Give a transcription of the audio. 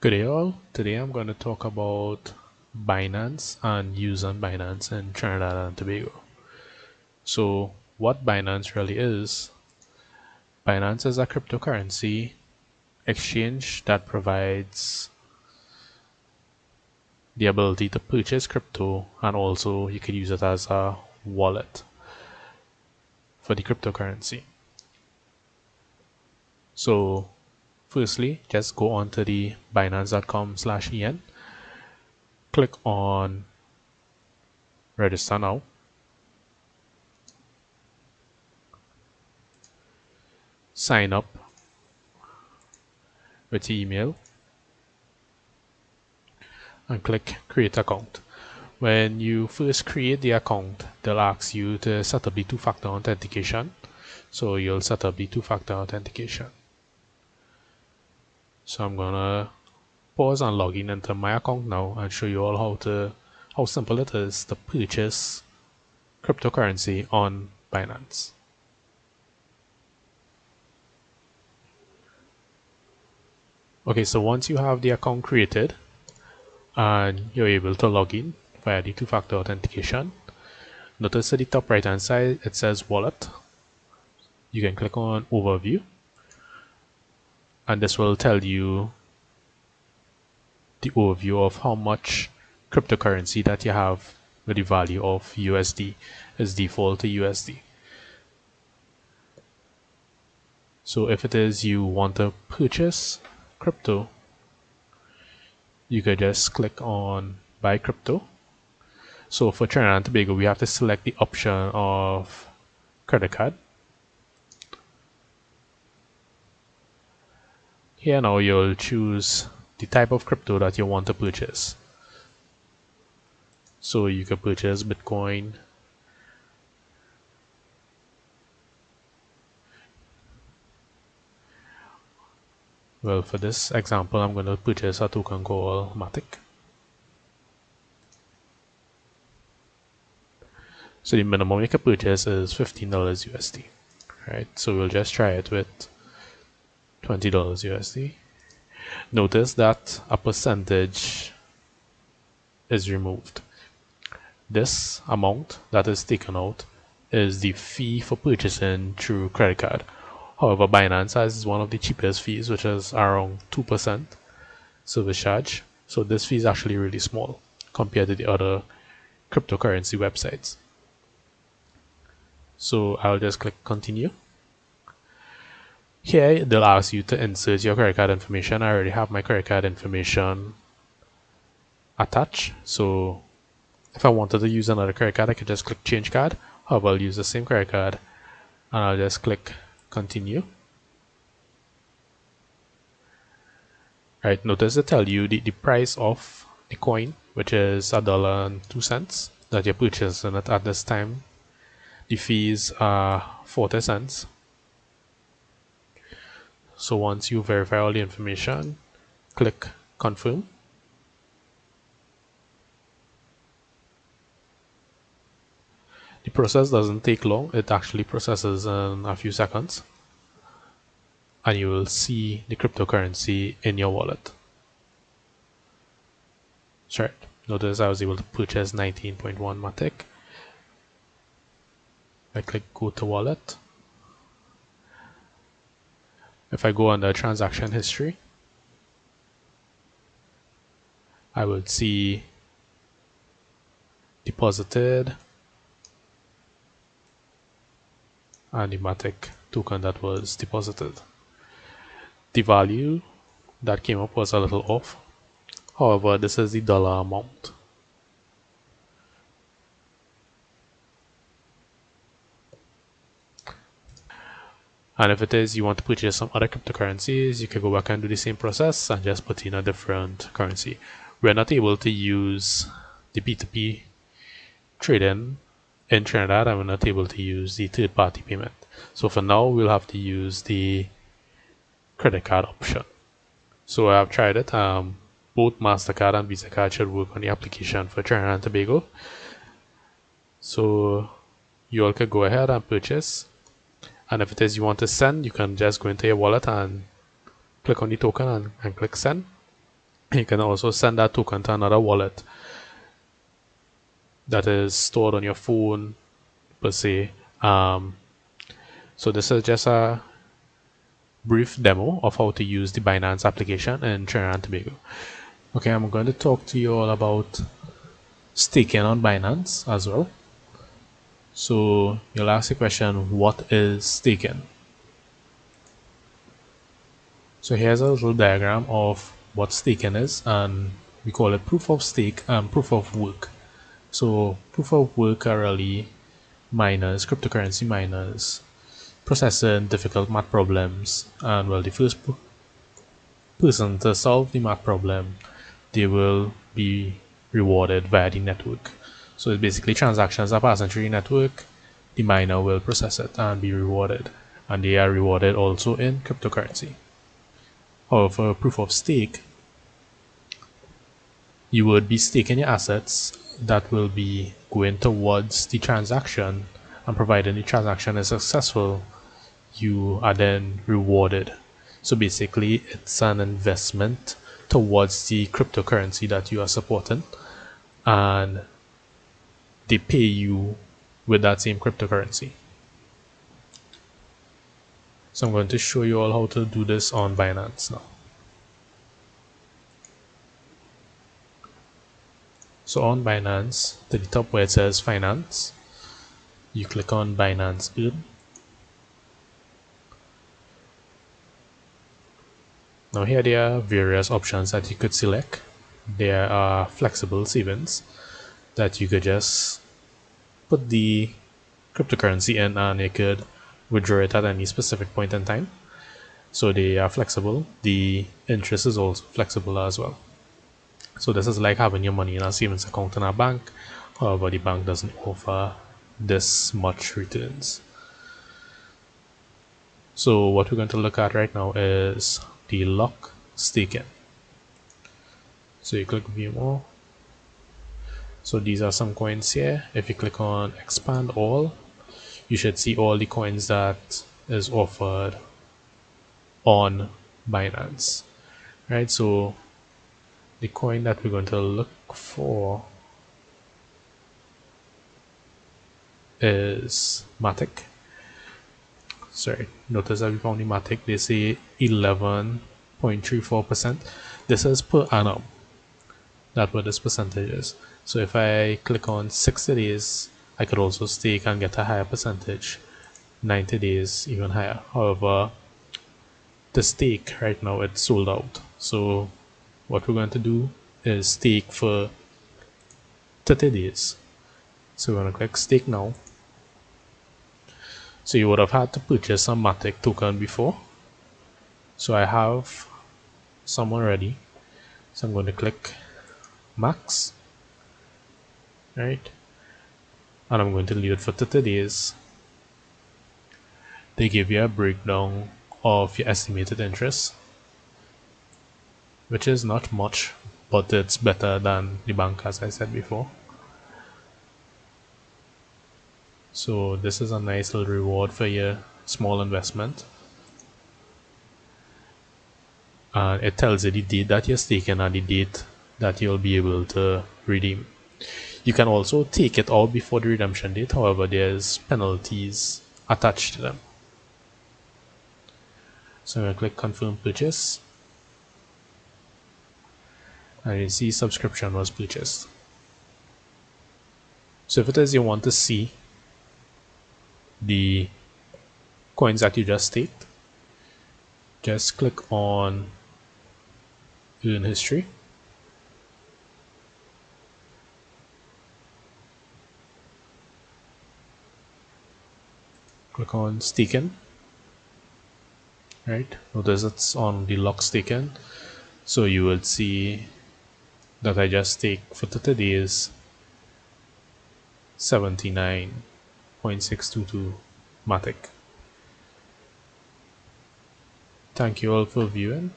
Good day all. Today I'm going to talk about Binance and use on Binance in Trinidad and Tobago. So what Binance really is, Binance is a cryptocurrency exchange that provides the ability to purchase crypto, and also you can use it as a wallet for the cryptocurrency. So firstly, just go on to the binance.com/en, click on register now. Sign up with your email and click create account. When you first create the account, they'll ask you to set up the two-factor authentication. So you'll set up the two-factor authentication. So I'm gonna pause and log in into my account now and show you all how simple it is to purchase cryptocurrency on Binance. Okay, so once you have the account created and you're able to log in via the two-factor authentication, notice at the top right hand side it says wallet. You can click on overview and this will tell you the overview of how much cryptocurrency that you have with the value of USD is default to USD. So if it is you want to purchase crypto, you could just click on buy crypto. So for Trinidad and Tobago, we have to select the option of credit card. Here now you'll choose the type of crypto that you want to purchase. So you can purchase Bitcoin, well, for this example, I'm going to purchase a token called Matic. So the minimum you can purchase is $15 USD, right? So we'll just try it with $20 USD. Notice that a percentage is removed. This amount that is taken out is the fee for purchasing through credit card. However, Binance has one of the cheapest fees, which is around 2% service charge. So this fee is actually really small compared to the other cryptocurrency websites. So I'll just click continue. Here they'll ask you to insert your credit card information. I already have my credit card information attached. So if I wanted to use another credit card, I could just click change card. However, I'll use the same credit card and I'll just click continue. Right, notice it tell you the price of the coin, which is $1.02 that you're purchasing it at this time. The fees are 40 cents. So once you verify all the information, click confirm. The process doesn't take long, it actually processes in a few seconds. And you will see the cryptocurrency in your wallet. Right, notice I was able to purchase 19.1 Matic. I click go to wallet. If I go under transaction history, I will see deposited and the Matic token that was deposited. The value that came up was a little off. However, this is the dollar amount. And if it is you want to purchase some other cryptocurrencies, you can go back and do the same process and just put in a different currency. We're not able to use the P2P trading in Trinidad, and we're not able to use the third-party payment. So for now, we'll have to use the credit card option. So I have tried it. Both MasterCard and Visa card should work on the application for Trinidad and Tobago. So you all can go ahead and purchase. And if it is you want to send, you can just go into your wallet and click on the token and click send. You can also send that token to another wallet that is stored on your phone per se. So this is just a brief demo of how to use the Binance application in Trinidad and Tobago. Okay, I'm going to talk to you all about staking on Binance as well. So you'll ask the question, what is staking? So here's a little diagram of what staking is, and we call it proof of stake and proof of work. So proof of work are really miners, cryptocurrency miners, processing difficult math problems, and well, the first person to solve the math problem, they will be rewarded via the network. So it's basically transactions are passing through the network, the miner will process it and be rewarded, and they are rewarded also in cryptocurrency. However, proof of stake, you would be staking your assets that will be going towards the transaction, and providing the transaction is successful, you are then rewarded. So basically, it's an investment towards the cryptocurrency that you are supporting, and they pay you with that same cryptocurrency. So I'm going to show you all how to do this on Binance now. So on Binance, to the top where it says Finance, you click on Binance Earn. Now here there are various options that you could select. There are flexible savings that you could just put the cryptocurrency in and you could withdraw it at any specific point in time. So they are flexible. The interest is also flexible as well. So this is like having your money in a savings account in a bank. However, the bank doesn't offer this much returns. So what we're going to look at right now is the lock staking. So you click view more. So these are some coins here. If you click on expand all, you should see all the coins that is offered on Binance, right? So the coin that we're going to look for is Matic. Sorry, notice that we found the Matic. They say 11.34%. This is per annum. That's what this percentage is. So if I click on 60 days, I could also stake and get a higher percentage. 90 days, even higher. However, the stake right now it's sold out. So what we're going to do is stake for 30 days. So we're going to click stake now. So you would have had to purchase some Matic token before. So I have some already. So I'm going to click max, right? And I'm going to leave it for 30 days. They give you a breakdown of your estimated interest, which is not much, but it's better than the bank, as I said before. So this is a nice little reward for your small investment, and it tells you the date that you're staking and the date that you'll be able to redeem. You can also take it out before the redemption date, however there's penalties attached to them. So I'm going to click confirm purchase, and you see subscription was purchased. So if it is you want to see the coins that you just staked, just click on earn history. Click on staking, right? Notice it's on the lock staking. So you will see that I just staked for 30 days 79.622 Matic. Thank you all for viewing.